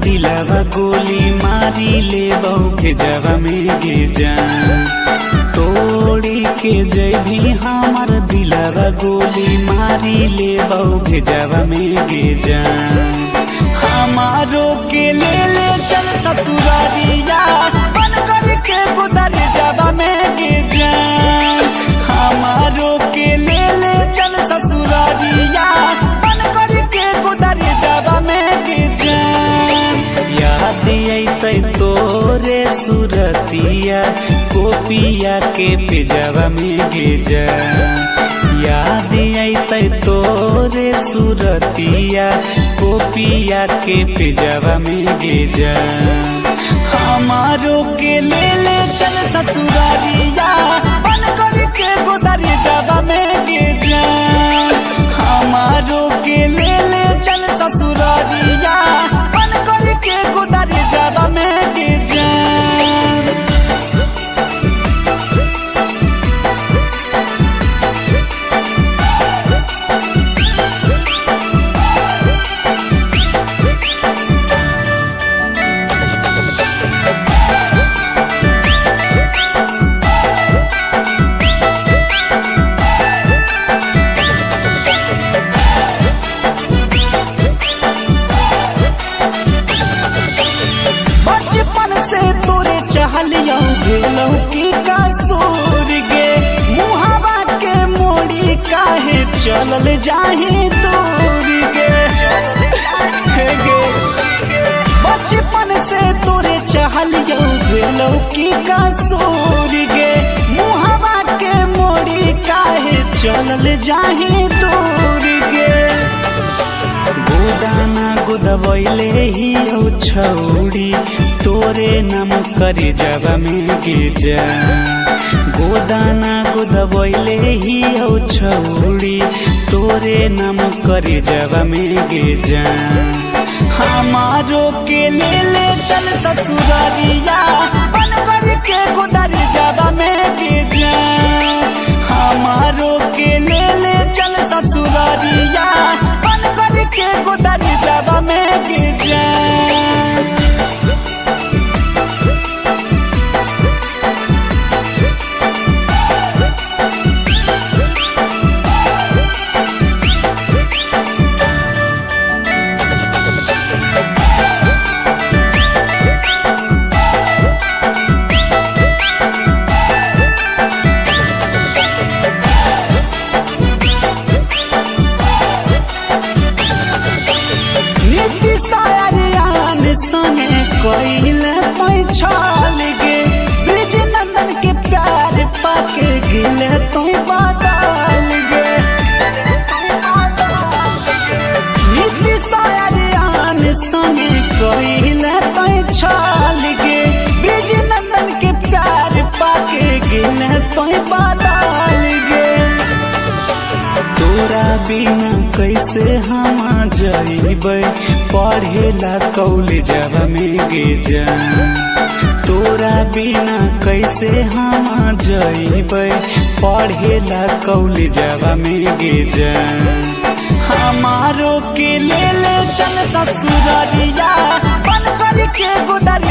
दिलवा गोली मारी ले भेजवा में गे जान। तोड़ी के जैभी हमर दिलवा गोली मारी ले भेजवा में गे जान। हमारो के ले चल ससुरारिया बन कर के गुदर जावा में गे जान। हमारो के ले चल ससुरारिया बन कर के गुदर जावा में गे जान। याद अइतै तोरे सुरतिया गोपिया के पेजवा में गे जान। याद अइतै तोरे सुरतिया गोपिया के पेजवा में गे जान। हमारो के ले चल ससुरारिया बन कर के गुदर जावा में गे जान। हमारो के ले चल ससुरारिया बन कर के गुदर जावा में गे जान। बचपन से तोरे चहलियो भेलो की कसूर गे। मुहावा के मोड़ी काहे चलल जाही दूर गे। हे गे बचपन से तोरे चहलियो भेलो की कसूर गे। मुहावा के मोड़ी काहे चलल जाही दूर गे। गोदाना गोदबैले ही छौड़ी तोरे नाम करे जावा में गे जान। गोदाना गोदबैले ही छौड़ी तोरे नाम करे जावा में गे जान। हमारो के ले चल ससुरारिया बन कर के गुदर जावा में गे जान। हमारो के ले चल ससुरारिया बन कर के गुदर जावा में गे जान। संगे कोइले पैछाल गे। ब्रिज नंदन के प्यार पाके गिले तो बादल गे। नीति सायरियान संगे कोइले पैछाल गे। ब्रिज नंदन के प्यार पाके गिले तो बादल गे। तोरा बिना कैसे हम जइबै पढ़ेला कॉलेजवा में गे जान। तोरा बिना कैसे हम जइबै पढ़ेला कॉलेजवा में गे जान। हमारो के ले चल ससुरारिया बन कर के गुदर